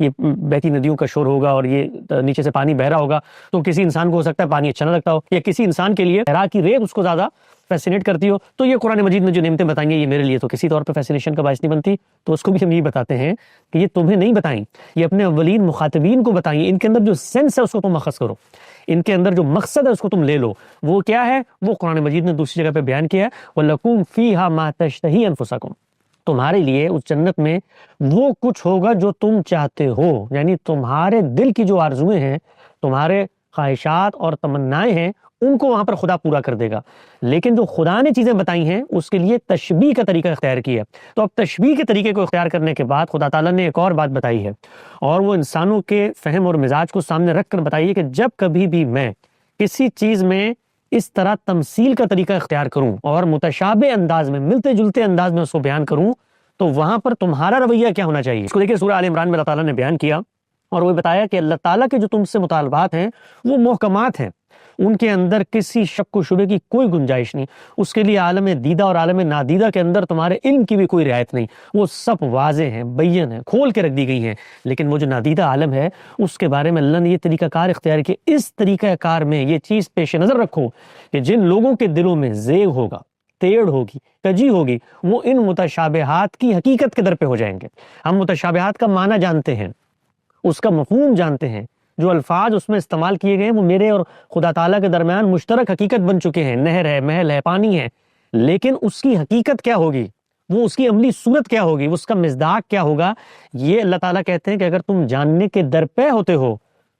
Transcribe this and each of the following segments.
یہ بہتی ندیوں کا شور ہوگا اور یہ نیچے سے پانی بہ رہا ہوگا تو کسی انسان کو ہو سکتا ہے پانی اچھا نہ لگتا ہو، یا کسی انسان کے لیے صحرا کی ریت اس کو زیادہ فیسینیٹ کرتی ہو، تو یہ قرآن مجید میں جو نعمتیں بتائیں گے یہ میرے لیے تو کسی طور پہ فیسینیشن کا باعث نہیں بنتی، تو اس کو بھی ہم یہ بتاتے ہیں کہ یہ تمہیں نہیں بتائیں، یہ اپنے اولین مخاطبین کو بتائیں، ان کے اندر جو سینس ہے اس کو تم اخذ کرو، ان کے اندر جو مقصد ہے اس کو تم لے لو، وہ کیا ہے؟ وہ قرآن مجید نے دوسری جگہ پہ بیان کیا ہے، وَلَكُمْ فِيهَا مَا تَشْتَهِي أَنفُسَكُمْ، تمہارے لیے اس جنت میں وہ کچھ ہوگا جو تم چاہتے ہو، یعنی تمہارے دل کی جو آرزویں ہیں، تمہارے خواہشات اور تمنائیں ہیں، ان کو وہاں پر خدا پورا کر دے گا۔ لیکن جو خدا نے چیزیں بتائی ہیں اس کے لیے تشبیہ کا طریقہ اختیار کیا ہے، تو اب تشبیہ کے طریقے کو اختیار کرنے کے بعد خدا تعالیٰ نے ایک اور بات بتائی ہے، اور وہ انسانوں کے فہم اور مزاج کو سامنے رکھ کر بتائی ہے کہ جب کبھی بھی میں کسی چیز میں اس طرح تمثیل کا طریقہ اختیار کروں اور متشابہ انداز میں، ملتے جلتے انداز میں اس کو بیان کروں، تو وہاں پر تمہارا رویہ کیا ہونا چاہیے؟ اس کو دیکھیں، سورہ آل عمران میں اللہ تعالیٰ نے بیان کیا اور وہ بتایا کہ اللہ تعالیٰ کے جو تم سے مطالبات ہیں وہ محکمات ہیں، ان کے اندر کسی شک و شبے کی کوئی گنجائش نہیں، اس کے لیے عالم دیدہ اور عالم نادیدہ کے اندر تمہارے علم کی بھی کوئی رعایت نہیں، وہ سب واضح ہیں، بین ہیں، کھول کے رکھ دی گئی ہیں۔ لیکن وہ جو نادیدہ عالم ہے اس کے بارے میں اللہ نے یہ طریقہ کار اختیار کیا، اس طریقہ کار میں یہ چیز پیش نظر رکھو کہ جن لوگوں کے دلوں میں زیغ ہوگا، ٹیڑھ ہوگی، کجی ہوگی، وہ ان متشابہات کی حقیقت کے در پہ ہو جائیں گے۔ ہم متشابہات کا معنی جانتے ہیں، اس کا مفہوم جانتے ہیں، جو الفاظ اس میں استعمال کیے گئے ہیں وہ میرے اور خدا تعالیٰ کے درمیان مشترک حقیقت بن چکے ہیں، نہر ہے، محل ہے، پانی ہے، لیکن اس کی حقیقت کیا ہوگی، وہ اس کی عملی صورت کیا ہوگی، اس کا مصداق کیا ہوگا، یہ اللہ تعالیٰ کہتے ہیں کہ اگر تم جاننے کے درپے ہوتے ہو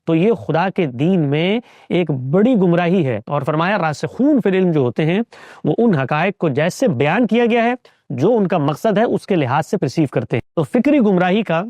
تو یہ خدا کے دین میں ایک بڑی گمراہی ہے۔ اور فرمایا راسخون فی العلم جو ہوتے ہیں وہ ان حقائق کو جیسے بیان کیا گیا ہے جو ان کا مقصد ہے اس کے لحاظ سے پرسیو کرتے ہیں۔ تو فکری گمراہی کا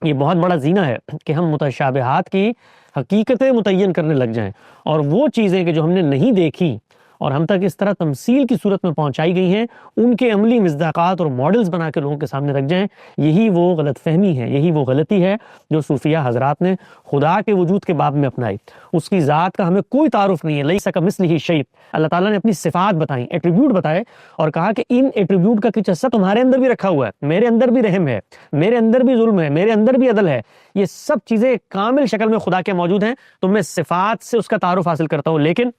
یہ بہت بڑا زینہ ہے کہ ہم متشابہات کی حقیقتیں متعین کرنے لگ جائیں، اور وہ چیزیں کہ جو ہم نے نہیں دیکھی اور ہم تک اس طرح تمثیل کی صورت میں پہنچائی گئی ہیں ان کے عملی مصداقات اور ماڈلز بنا کے لوگوں کے سامنے رکھ جائیں، یہی وہ غلط فہمی ہے، یہی وہ غلطی ہے جو صوفیہ حضرات نے خدا کے وجود کے باب میں اپنائی۔ اس کی ذات کا ہمیں کوئی تعارف نہیں ہے، لیس کمثلہ شیء، اللہ تعالیٰ نے اپنی صفات بتائیں، ایٹریبیوٹ بتائے اور کہا کہ ان ایٹریبیوٹ کا کچھ حصہ تمہارے اندر بھی رکھا ہوا ہے، میرے اندر بھی رحم ہے، میرے اندر بھی ظلم ہے، میرے اندر بھی عدل ہے، یہ سب چیزیں کامل شکل میں خدا کے موجود ہیں، تو میں صفات سے اس کا تعارف حاصل کرتا ہوں، لیکن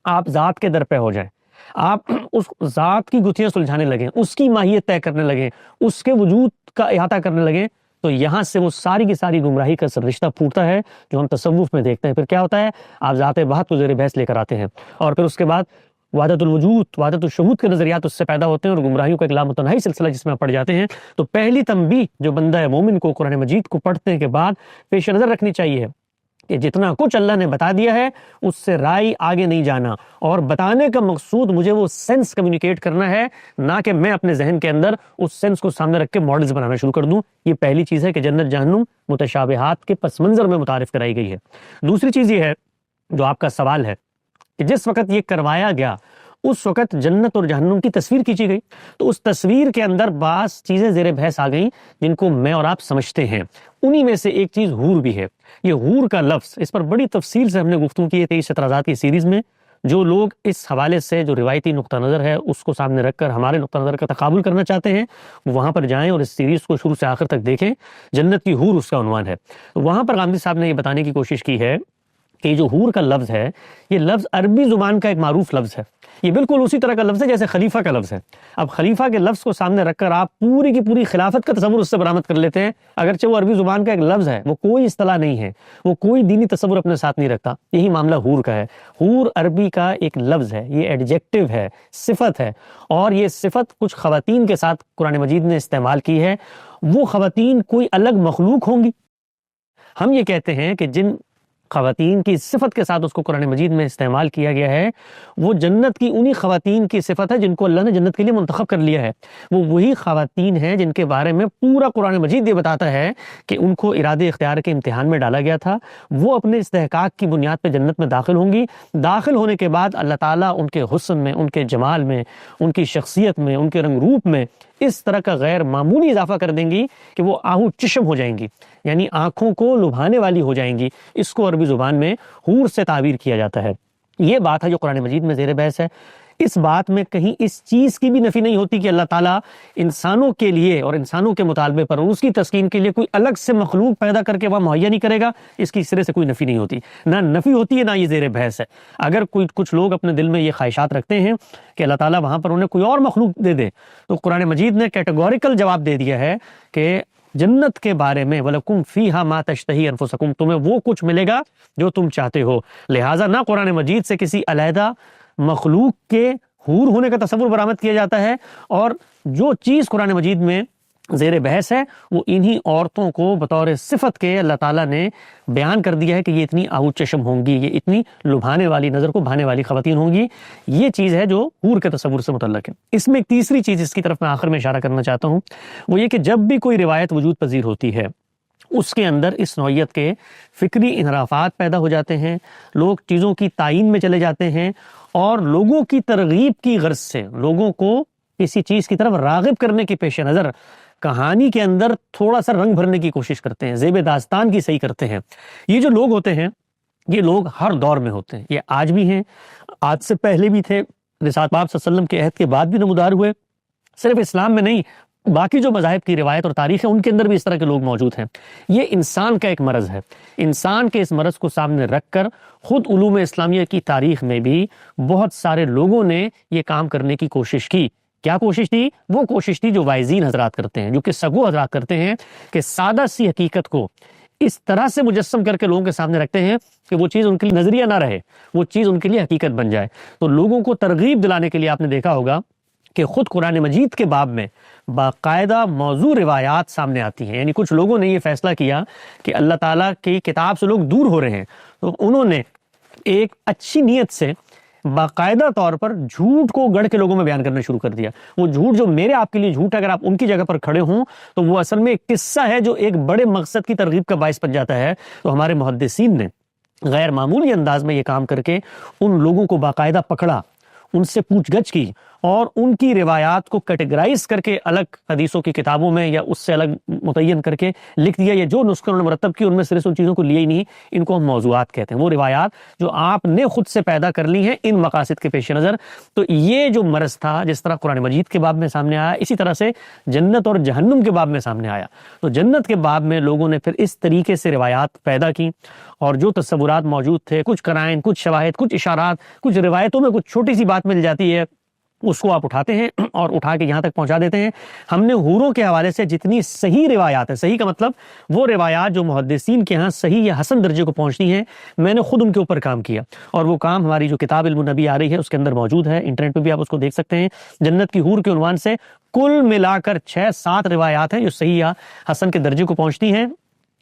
آپ ذات کے در پہ ہو جائیں، آپ اس ذات کی گتھیاں سلجھانے لگیں، اس کی ماہیت طے کرنے لگیں، اس کے وجود کا احاطہ کرنے لگیں، تو یہاں سے وہ ساری کی ساری گمراہی کا رشتہ پھوٹتا ہے جو ہم تصوف میں دیکھتے ہیں۔ پھر کیا ہوتا ہے؟ آپ ذات بہت کو زیر بحث لے کر آتے ہیں، اور پھر اس کے بعد وحدت الوجود، وحدت الشہود کے نظریات اس سے پیدا ہوتے ہیں، اور گمراہیوں کا ایک لامتناہی سلسلہ جس میں آپ پڑ جاتے ہیں۔ تو پہلی تنبیہ جو بندہ مومن کو قرآن مجید کو پڑھنے کے بعد پیش نظر رکھنی چاہیے کہ جتنا کچھ اللہ نے بتا دیا ہے اس سے رائے آگے نہیں جانا، اور بتانے کا مقصود مجھے وہ سینس کمیونیکیٹ کرنا ہے، نہ کہ میں اپنے ذہن کے اندر اس سینس کو سامنے رکھ کے ماڈلز بنانا شروع کر دوں۔ یہ پہلی چیز ہے کہ جنت جہنم متشابہات کے پس منظر میں متعارف کرائی گئی ہے۔ دوسری چیز یہ ہے جو آپ کا سوال ہے کہ جس وقت یہ کروایا گیا اس وقت جنت اور جہنم کی تصویر کھینچی گئی، تو اس تصویر کے اندر بعض چیزیں زیر بحث آ گئیں جن کو میں اور آپ سمجھتے ہیں، انہی میں سے ایک چیز حور بھی ہے۔ یہ حور کا لفظ، اس پر بڑی تفصیل سے ہم نے گفتگو کی ہے 23 اعتراضات کی سیریز میں۔ جو لوگ اس حوالے سے جو روایتی نقطہ نظر ہے اس کو سامنے رکھ کر ہمارے نقطہ نظر کا تقابل کرنا چاہتے ہیں، وہاں پر جائیں اور اس سیریز کو شروع سے آخر تک دیکھیں۔ جنت کی حور اس کا عنوان ہے۔ وہاں پر غامدی صاحب نے یہ بتانے کی کوشش کی ہے کہ جو حور کا لفظ ہے یہ لفظ عربی زبان کا ایک معروف لفظ ہے، یہ بالکل اسی طرح کا لفظ ہے جیسے خلیفہ کا لفظ ہے۔ اب خلیفہ کے لفظ کو سامنے رکھ کر آپ پوری کی پوری خلافت کا تصور اس سے برآمد کر لیتے ہیں، اگرچہ وہ عربی زبان کا ایک لفظ ہے، وہ کوئی اصطلاح نہیں ہے، وہ کوئی دینی تصور اپنے ساتھ نہیں رکھتا۔ یہی معاملہ حور کا ہے۔ حور عربی کا ایک لفظ ہے، یہ ایڈجیکٹو ہے، صفت ہے، اور یہ صفت کچھ خواتین کے ساتھ قرآن مجید نے استعمال کی ہے۔ وہ خواتین کوئی الگ مخلوق ہوں گی؟ ہم یہ کہتے ہیں کہ جن خواتین کی صفت کے ساتھ اس کو قرآن مجید میں استعمال کیا گیا ہے وہ جنت کی انہی خواتین کی صفت ہے جن کو اللہ نے جنت کے لیے منتخب کر لیا ہے۔ وہ وہی خواتین ہیں جن کے بارے میں پورا قرآن مجید یہ بتاتا ہے کہ ان کو ارادے اختیار کے امتحان میں ڈالا گیا تھا، وہ اپنے استحقاق کی بنیاد پہ جنت میں داخل ہوں گی۔ داخل ہونے کے بعد اللہ تعالیٰ ان کے حسن میں، ان کے جمال میں، ان کی شخصیت میں، ان کے رنگ روپ میں اس طرح کا غیر معمولی اضافہ کر دیں گی کہ وہ آہو چشم ہو جائیں گی، یعنی آنکھوں کو لبھانے والی ہو جائیں گی۔ اس کو عربی زبان میں حور سے تعبیر کیا جاتا ہے۔ یہ بات ہے جو قرآن مجید میں زیر بحث ہے۔ اس بات میں کہیں اس چیز کی بھی نفی نہیں ہوتی کہ اللہ تعالیٰ انسانوں کے لیے اور انسانوں کے مطالبے پر اور اس کی تسکین کے لیے کوئی الگ سے مخلوق پیدا کر کے وہاں مہیا نہیں کرے گا. اس کی سرے سے کوئی نفی نہیں ہوتی, نہ نفی ہوتی ہے نہ یہ زیر بحث ہے. اگر کچھ لوگ اپنے دل میں یہ خواہشات رکھتے ہیں کہ اللہ تعالیٰ وہاں پر انہیں کوئی اور مخلوق دے دے, تو قرآن مجید نے کیٹیگوریکل جواب دے دیا ہے کہ جنت کے بارے میں وَلَكُمْ فِيهَا مَا تَشْتَهِي أَنفُسُكُمْ, تمہیں وہ کچھ ملے گا جو تم چاہتے ہو. لہٰذا نہ قرآن مجید سے کسی علیحدہ مخلوق کے حور ہونے کا تصور برآمد کیا جاتا ہے, اور جو چیز قرآن مجید میں زیر بحث ہے وہ انہی عورتوں کو بطور صفت کے اللہ تعالیٰ نے بیان کر دیا ہے کہ یہ اتنی آہو چشم ہوں گی, یہ اتنی لبھانے والی, نظر کو بھانے والی خواتین ہوں گی. یہ چیز ہے جو حور کے تصور سے متعلق ہے. اس میں ایک تیسری چیز اس کی طرف میں آخر میں اشارہ کرنا چاہتا ہوں, وہ یہ کہ جب بھی کوئی روایت وجود پذیر ہوتی ہے اس کے اندر اس نوعیت کے فکری انحرافات پیدا ہو جاتے ہیں, لوگ چیزوں کی تعین میں چلے جاتے ہیں, اور لوگوں کی ترغیب کی غرض سے لوگوں کو کسی چیز کی طرف راغب کرنے کے پیش نظر کہانی کے اندر تھوڑا سا رنگ بھرنے کی کوشش کرتے ہیں, زیب داستان کی صحیح کرتے ہیں. یہ جو لوگ ہوتے ہیں یہ لوگ ہر دور میں ہوتے ہیں, یہ آج بھی ہیں, آج سے پہلے بھی تھے, رسالت پاک صلی اللہ علیہ وسلم کے عہد کے بعد بھی نمودار ہوئے. صرف اسلام میں نہیں, باقی جو مذاہب کی روایت اور تاریخ ہے ان کے اندر بھی اس طرح کے لوگ موجود ہیں. یہ انسان کا ایک مرض ہے. انسان کے اس مرض کو سامنے رکھ کر خود علوم اسلامیہ کی تاریخ میں بھی بہت سارے لوگوں نے یہ کام کرنے کی کوشش کی. کیا کوشش تھی؟ وہ کوشش تھی جو وائزین حضرات کرتے ہیں, جو کہ سگو حضرات کرتے ہیں, کہ سادہ سی حقیقت کو اس طرح سے مجسم کر کے لوگوں کے سامنے رکھتے ہیں کہ وہ چیز ان کے لیے نظریہ نہ رہے, وہ چیز ان کے لیے حقیقت بن جائے. تو لوگوں کو ترغیب دلانے کے لیے آپ نے دیکھا ہوگا کہ خود قرآن مجید کے باب میں باقاعدہ موضوع روایات سامنے آتی ہیں. یعنی کچھ لوگوں نے یہ فیصلہ کیا کہ اللہ تعالیٰ کی کتاب سے لوگ دور ہو رہے ہیں, تو انہوں نے ایک اچھی نیت سے باقاعدہ طور پر جھوٹ کو گڑھ کے لوگوں میں بیان کرنا شروع کر دیا. وہ جھوٹ جو میرے آپ کے لیے جھوٹ ہے, اگر آپ ان کی جگہ پر کھڑے ہوں تو وہ اصل میں ایک قصہ ہے جو ایک بڑے مقصد کی ترغیب کا باعث بن جاتا ہے. تو ہمارے محدثین نے غیر معمولی انداز میں یہ کام کر کے ان لوگوں کو باقاعدہ پکڑا, ان سے پوچھ گچھ کی, اور ان کی روایات کو کیٹیگرائز کر کے الگ حدیثوں کی کتابوں میں یا اس سے الگ متعین کر کے لکھ دیا. یہ جو نسخے انہوں نے مرتب کی ان میں صرف ان چیزوں کو لیے ہی نہیں, ان کو ہم موضوعات کہتے ہیں, وہ روایات جو آپ نے خود سے پیدا کر لی ہیں ان مقاصد کے پیش نظر. تو یہ جو مرض تھا, جس طرح قرآن مجید کے باب میں سامنے آیا, اسی طرح سے جنت اور جہنم کے باب میں سامنے آیا. تو جنت کے باب میں لوگوں نے پھر اس طریقے سے روایات پیدا کی, اور جو تصورات موجود تھے, کچھ قرائن, کچھ شواہد, کچھ اشارات, کچھ روایتوں میں کچھ چھوٹی سی بات مل جاتی ہے, اس کو آپ اٹھاتے ہیں اور اٹھا کے یہاں تک پہنچا دیتے ہیں. ہم نے حوروں کے حوالے سے جتنی صحیح روایات ہیں, صحیح کا مطلب وہ روایات جو محدثین کے ہاں صحیح یا حسن درجے کو پہنچتی ہیں, میں نے خود ان کے اوپر کام کیا, اور وہ کام ہماری جو کتاب علم النبی آ رہی ہے اس کے اندر موجود ہے. انٹرنیٹ پہ بھی آپ اس کو دیکھ سکتے ہیں. جنت کی حور کے عنوان سے کل ملا کر 6-7 روایات ہیں جو صحیح یا حسن کے درجے کو پہنچتی ہیں,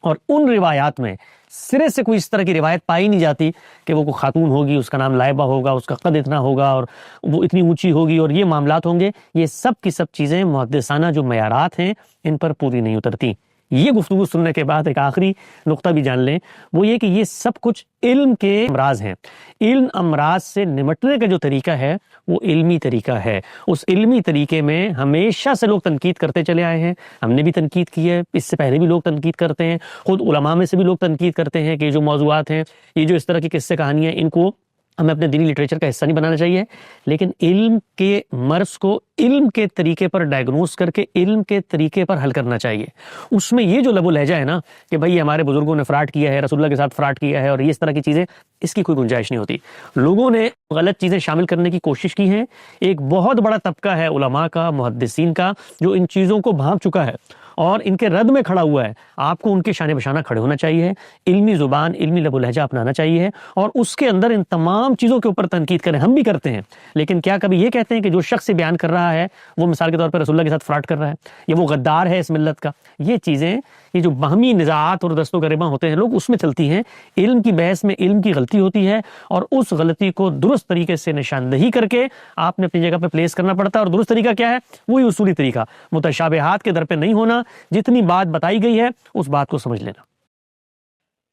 اور ان روایات میں سرے سے کوئی اس طرح کی روایت پائی نہیں جاتی کہ وہ کوئی خاتون ہوگی, اس کا نام لائبہ ہوگا, اس کا قد اتنا ہوگا, اور وہ اتنی اونچی ہوگی, اور یہ معاملات ہوں گے. یہ سب کی سب چیزیں محدثانہ جو معیارات ہیں ان پر پوری نہیں اترتی. یہ گفتگو سننے کے بعد ایک آخری نقطہ بھی جان لیں, وہ یہ کہ یہ سب کچھ علم کے امراض ہیں. علم امراض سے نمٹنے کا جو طریقہ ہے وہ علمی طریقہ ہے. اس علمی طریقے میں ہمیشہ سے لوگ تنقید کرتے چلے آئے ہیں, ہم نے بھی تنقید کی ہے, اس سے پہلے بھی لوگ تنقید کرتے ہیں, خود علماء میں سے بھی لوگ تنقید کرتے ہیں کہ یہ جو موضوعات ہیں, یہ جو اس طرح کی قصے کہانیاں, ان کو ہمیں اپنے دینی لٹریچر کا حصہ نہیں بنانا چاہیے. لیکن علم کے مرض کو علم کے طریقے پر ڈائگنوز کر کے علم کے طریقے پر حل کرنا چاہیے. اس میں یہ جو لب و لہجہ ہے نا کہ بھئی ہمارے بزرگوں نے فراڈ کیا ہے, رسول اللہ کے ساتھ فراڈ کیا ہے, اور یہ اس طرح کی چیزیں, اس کی کوئی گنجائش نہیں ہوتی. لوگوں نے غلط چیزیں شامل کرنے کی کوشش کی ہیں. ایک بہت بڑا طبقہ ہے علماء کا, محدثین کا, جو ان چیزوں کو بھانپ چکا ہے اور ان کے رد میں کھڑا ہوا ہے. آپ کو ان کے شانے بشانہ کھڑے ہونا چاہیے, علمی زبان, علمی لب و لہجہ اپنانا چاہیے, اور اس کے اندر ان تمام چیزوں کے اوپر تنقید کریں. ہم بھی کرتے ہیں, لیکن کیا کبھی یہ کہتے ہیں کہ جو شخص سے بیان کر رہا ہے وہ مثال کے طور پر رسول اللہ کے ساتھ فراڈ کر رہا ہے, یا وہ غدار ہے اس ملت کا؟ یہ چیزیں, یہ جو باہمی نزاعات اور دست و گریباں ہوتے ہیں لوگ اس میں چلتی ہیں. علم کی بحث میں علم کی غلطی ہوتی ہے, اور اس غلطی کو درست طریقے سے نشاندہی کر کے آپ نے اپنی جگہ پہ پلیس کرنا پڑتا ہے. اور درست طریقہ کیا ہے؟ وہی اصولی طریقہ, متشابہات کے در پہ نہیں ہونا, جتنی بات بتائی گئی ہے اس بات کو سمجھ لینا.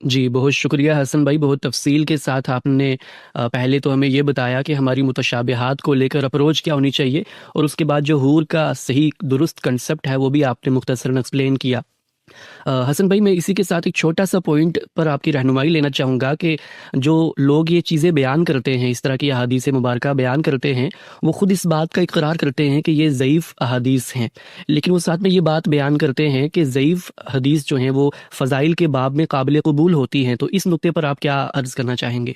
جی بہت شکریہ حسن بھائی, بہت تفصیل کے ساتھ آپ نے پہلے تو ہمیں یہ بتایا کہ ہماری متشابہات کو لے کر اپروچ کیا ہونی چاہیے, اور اس کے بعد جو حور کا صحیح درست کنسپٹ ہے وہ بھی آپ نے مختصراً ایکسپلین کیا. حسن بھائی میں اسی کے ساتھ ایک چھوٹا سا پوائنٹ پر آپ کی رہنمائی لینا چاہوں گا کہ جو لوگ یہ چیزیں بیان کرتے ہیں، اس طرح کی احادیث مبارکہ بیان کرتے ہیں، وہ خود اس بات کا اقرار کرتے ہیں کہ یہ ضعیف احادیث ہیں، لیکن وہ ساتھ میں یہ بات بیان کرتے ہیں کہ ضعیف حدیث جو ہیں وہ فضائل کے باب میں قابل قبول ہوتی ہیں. تو اس نقطے پر آپ کیا عرض کرنا چاہیں گے؟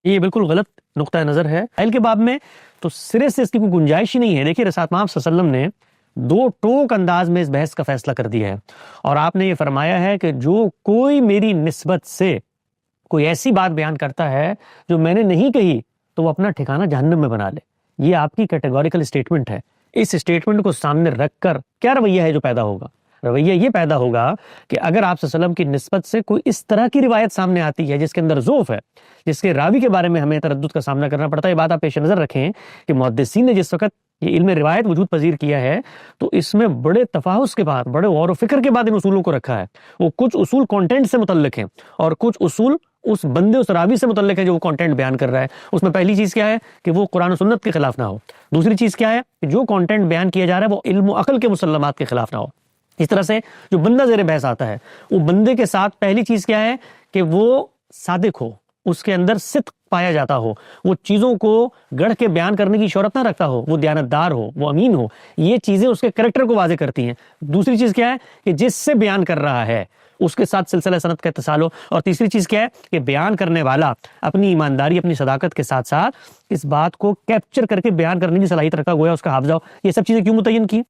یہ بالکل غلط نقطہ نظر ہے. فضائل کے باب میں تو سرے سے اس کی کوئی گنجائش ہی نہیں ہے. دیکھیے رسول پاک صلی اللہ علیہ وسلم نے دو ٹوک انداز میں اس بحث کا فیصلہ کر دیا ہے، اور آپ نے یہ فرمایا ہے کہ جو کوئی میری نسبت سے کوئی ایسی بات بیان کرتا ہے جو میں نے نہیں کہی تو وہ اپنا ٹھکانہ جہنم میں بنا لے. یہ آپ کی کیٹیگوریکل سٹیٹمنٹ ہے. اس سٹیٹمنٹ کو سامنے رکھ کر کیا رویہ ہے جو پیدا ہوگا؟ رویہ یہ پیدا ہوگا کہ اگر آپ صلی اللہ علیہ وسلم کی نسبت سے کوئی اس طرح کی روایت سامنے آتی ہے جس کے اندر ضعف ہے، جس کے راوی کے بارے میں ہمیں تردد کا سامنا کرنا پڑتا ہے. یہ بات آپ پیش نظر رکھیں کہ محدثین نے جس وقت یہ علم روایت وجود پذیر کیا ہے تو اس میں بڑے تفاحص کے بعد، بڑے غور و فکر کے بعد ان اصولوں کو رکھا ہے. وہ کچھ اصول کانٹینٹ سے متعلق ہیں اور کچھ اصول اس بندے، اس راوی سے متعلق ہے جو وہ کانٹینٹ بیان کر رہا ہے. اس میں پہلی چیز کیا ہے کہ وہ قرآن و سنت کے خلاف نہ ہو. دوسری چیز کیا ہے کہ جو کانٹینٹ بیان کیا جا رہا ہے وہ علم و عقل کے مسلمات کے خلاف نہ ہو. اس طرح سے جو بندہ زیر بحث آتا ہے وہ بندے کے ساتھ پہلی چیز کیا ہے کہ وہ صادق ہو، اس کے اندر صدق پایا جاتا ہو، وہ چیزوں کو گڑھ کے بیان کرنے کی شہرت نہ رکھتا ہو، وہ دیانتدار ہو، وہ امین ہو. یہ چیزیں اس کے کریکٹر کو واضح کرتی ہیں. دوسری چیز کیا ہے کہ جس سے بیان کر رہا ہے اس کے ساتھ سلسلہ سند کا اتصال ہو. اور تیسری چیز کیا ہے کہ بیان کرنے والا اپنی ایمانداری، اپنی صداقت کے ساتھ ساتھ اس بات کو کیپچر کر کے بیان کرنے کی صلاحیت رکھا، گویا اس کا حافظہ ہو. یہ سب چیزیں کیوں متعین کی؟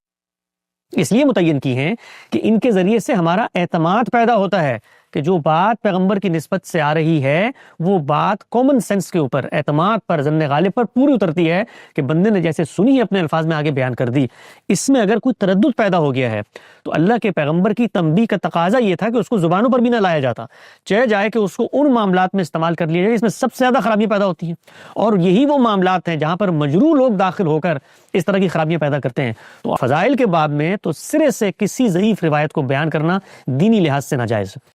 اس لیے متعین کی ہیں کہ ان کے ذریعے سے ہمارا اعتماد پیدا ہوتا ہے کہ جو بات پیغمبر کی نسبت سے آ رہی ہے وہ بات کامن سینس کے اوپر، اعتماد پر، ظن غالب پر پوری اترتی ہے کہ بندے نے جیسے سنی ہے اپنے الفاظ میں آگے بیان کر دی. اس میں اگر کوئی تردد پیدا ہو گیا ہے تو اللہ کے پیغمبر کی تنبیہ کا تقاضا یہ تھا کہ اس کو زبانوں پر بھی نہ لایا جاتا، چاہے جائے کہ اس کو ان معاملات میں استعمال کر لیا جائے اس میں سب سے زیادہ خرابیاں پیدا ہوتی ہیں، اور یہی وہ معاملات ہیں جہاں پر مجروح لوگ داخل ہو کر اس طرح کی خرابیاں پیدا کرتے ہیں. تو فضائل کے باب میں تو سرے سے کسی ضعیف روایت کو بیان کرنا دینی لحاظ سے ناجائز.